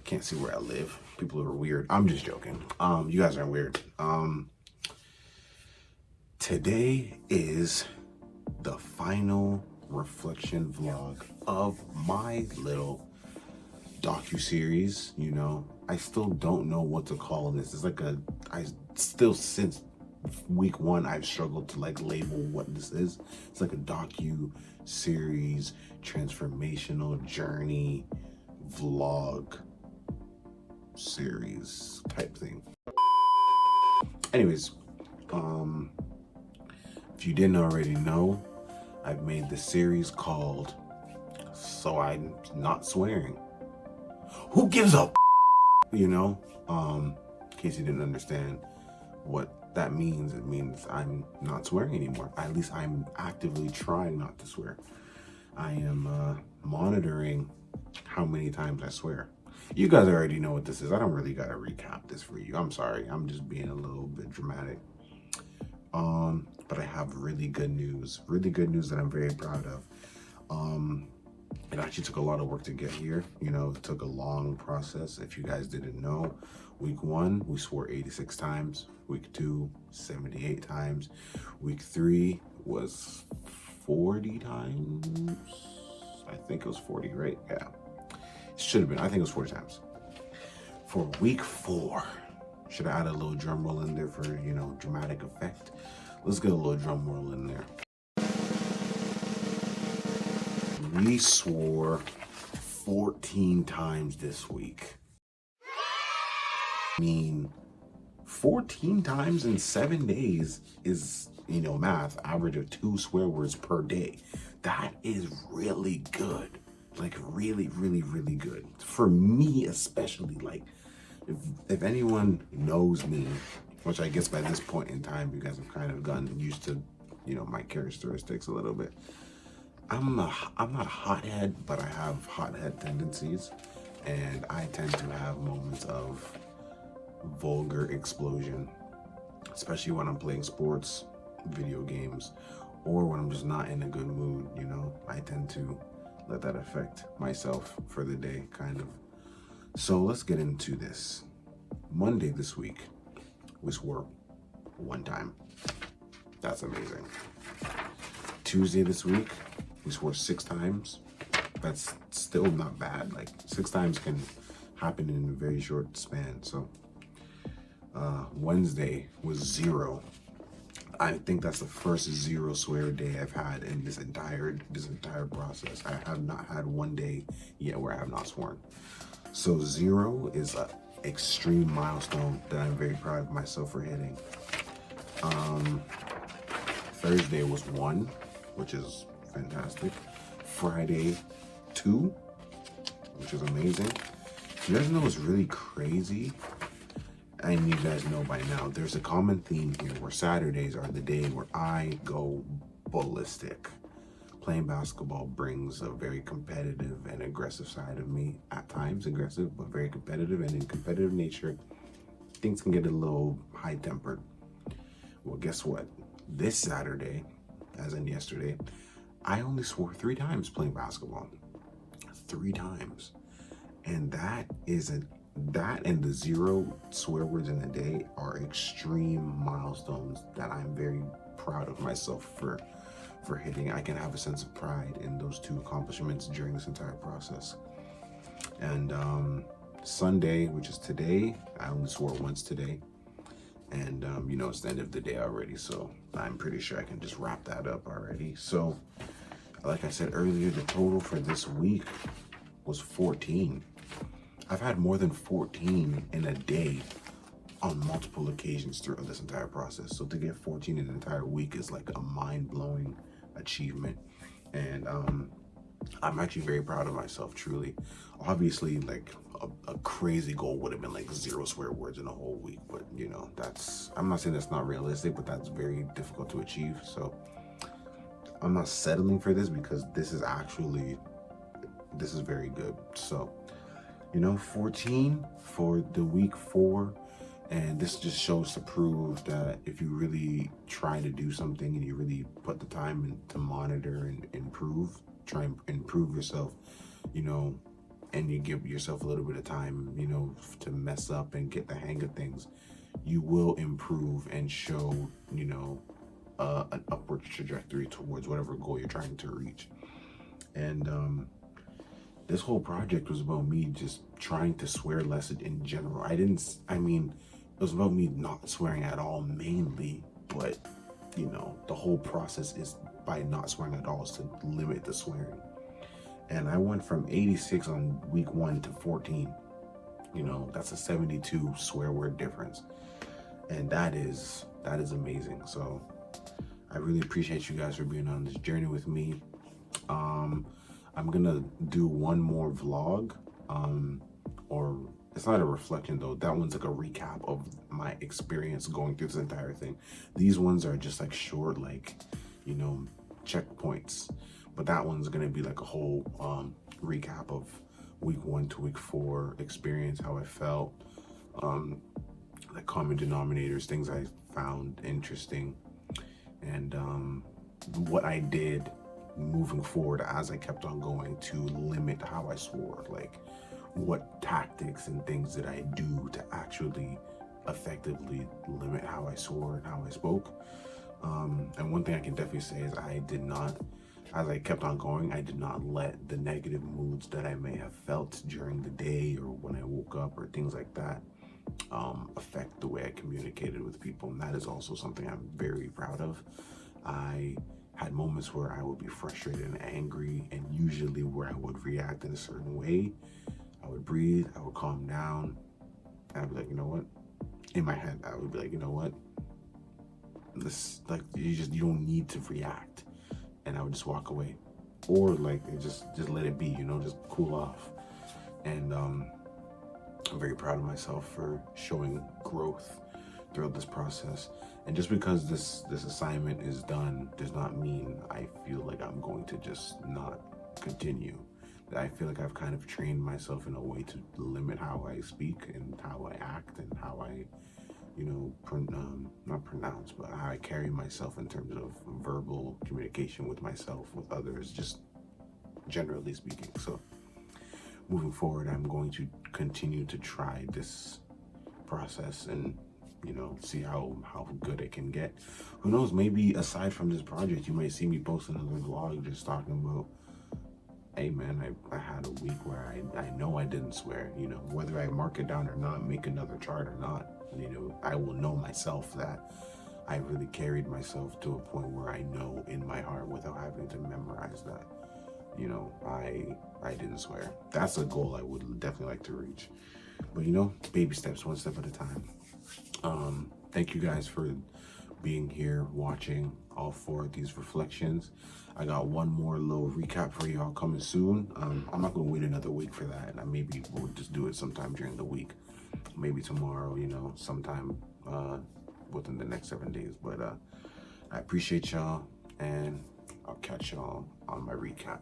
can't see where I live. People are weird. I'm just joking. You guys aren't weird. Today is the final reflection vlog of my little docu-series. You know, I still don't know what to call this. It's like since week one, I've struggled to like label what this is. It's like a docu-series, transformational journey, vlog series type thing. Anyways, if you didn't already know, I've made this series called So I'm Not Swearing. Who gives a you know? In case you didn't understand what that means, it means I'm not swearing anymore. At least I'm actively trying not to swear. I am monitoring how many times I swear. You guys already know what this is. I don't really gotta recap this for you. I'm sorry. I'm just being a little bit dramatic. But I have really good news. Really good news that I'm very proud of. It actually took a lot of work to get here. You know, it took a long process. If you guys didn't know, week one, we swore 86 times. Week two, 78 times. Week three was 40 times. I think it was 40, right? Yeah. It should have been. I think it was 40 times. For week four, should I add a little drum roll in there for, you know, dramatic effect? Let's get a little drum roll in there. We swore 14 times this week. I mean, 14 times in 7 days is, you know, math, average of 2 swear words per day. That is really good. Like really, really, really good. For me especially, like if anyone knows me, which I guess by this point in time, you guys have kind of gotten used to, you know, my characteristics a little bit. I'm not a hothead, but I have hothead tendencies, and I tend to have moments of vulgar explosion, especially when I'm playing sports, video games, or when I'm just not in a good mood. You know, I tend to let that affect myself for the day, kind of. So let's get into this. Monday this week, we swore 1 time. That's amazing. Tuesday this week, we swore 6 times. That's still not bad. Like 6 times can happen in a very short span. So Wednesday was 0. I think that's the first 0 swear day I've had in this entire process. I have not had one day yet where I have not sworn. So 0 is an extreme milestone that I'm very proud of myself for hitting. Thursday was 1, which is fantastic. Friday 2, which is amazing. You guys know what's really crazy? And you guys know by now, there's a common theme here where Saturdays are the day where I go ballistic. Playing basketball brings a very competitive and aggressive side of me. At times aggressive, but very competitive. And in competitive nature, things can get a little high-tempered. Well, guess what? This Saturday, as in yesterday, I only swore 3 times playing basketball. 3 times. And that and the 0 swear words in a day are extreme milestones that I'm very proud of myself for hitting. I can have a sense of pride in those 2 accomplishments during this entire process. And Sunday, which is today, I only swore once today. And you know, it's the end of the day already, so I'm pretty sure I can just wrap that up already. So like I said earlier, the total for this week was 14. I've had more than 14 in a day on multiple occasions throughout this entire process. So to get 14 in an entire week is like a mind-blowing achievement. And I'm actually very proud of myself, truly. Obviously, like a crazy goal would have been like 0 swear words in a whole week. But you know, I'm not saying that's not realistic, but that's very difficult to achieve. So I'm not settling for this because this is very good. So, you know, 14 for the week 4. And this just shows to prove that if you really try to do something and you really put the time in to monitor and improve, try and improve yourself, you know, and you give yourself a little bit of time, you know, to mess up and get the hang of things, you will improve and show, you know, an upward trajectory towards whatever goal you're trying to reach. And this whole project was about me just trying to swear less in general. I mean, it was about me not swearing at all mainly, but, you know, the whole process is by not swearing at all is to limit the swearing. And I went from 86 on week 1 to 14. You know, that's a 72 swear word difference. And that is amazing. So I really appreciate you guys for being on this journey with me. I'm gonna do one more vlog, or it's not a reflection though. That one's like a recap of my experience going through this entire thing. These ones are just like short, like, you know, checkpoints. But that one's gonna be like a whole recap of week 1 to week 4 experience, how I felt, the common denominators, things I found interesting, and what I did moving forward as I kept on going to limit how I swore. Like, what tactics and things did I do to actually effectively limit how I swore and how I spoke. And one thing I can definitely say is I did not, as I kept on going, I did not let the negative moods that I may have felt during the day or when I woke up or things like that affect the way I communicated with people. And that is also something I'm very proud of. I had moments where I would be frustrated and angry, and usually where I would react in a certain way, I would breathe, I would calm down, and I'd be like, you know what? In my head, I would be like, you know what? This, like, you don't need to react. And I would just walk away, or like just let it be, you know, just cool off. And I'm very proud of myself for showing growth throughout this process. And just because this assignment is done does not mean I feel like I'm going to just not continue. I feel like I've kind of trained myself in a way to limit how I speak and how I act and how I, you know, not pronounce, but how I carry myself in terms of verbal communication with myself, with others, just generally speaking. So moving forward, I'm going to continue to try this process and, you know, see how good it can get. Who knows, maybe aside from this project, you might see me post another vlog just talking about, hey man, I had a week where I know I didn't swear, you know, whether I mark it down or not, make another chart or not, you know, I will know myself that I really carried myself to a point where I know in my heart without having to memorize that, you know, I didn't swear. That's a goal I would definitely like to reach. But, you know, baby steps, one step at a time. Thank you guys for being here, watching all 4 of these reflections. I got one more little recap for y'all coming soon. I'm not gonna wait another week for that. And maybe we'll just do it sometime during the week. Maybe tomorrow, you know, sometime within the next 7 days. But I appreciate y'all, and I'll catch y'all on my recap.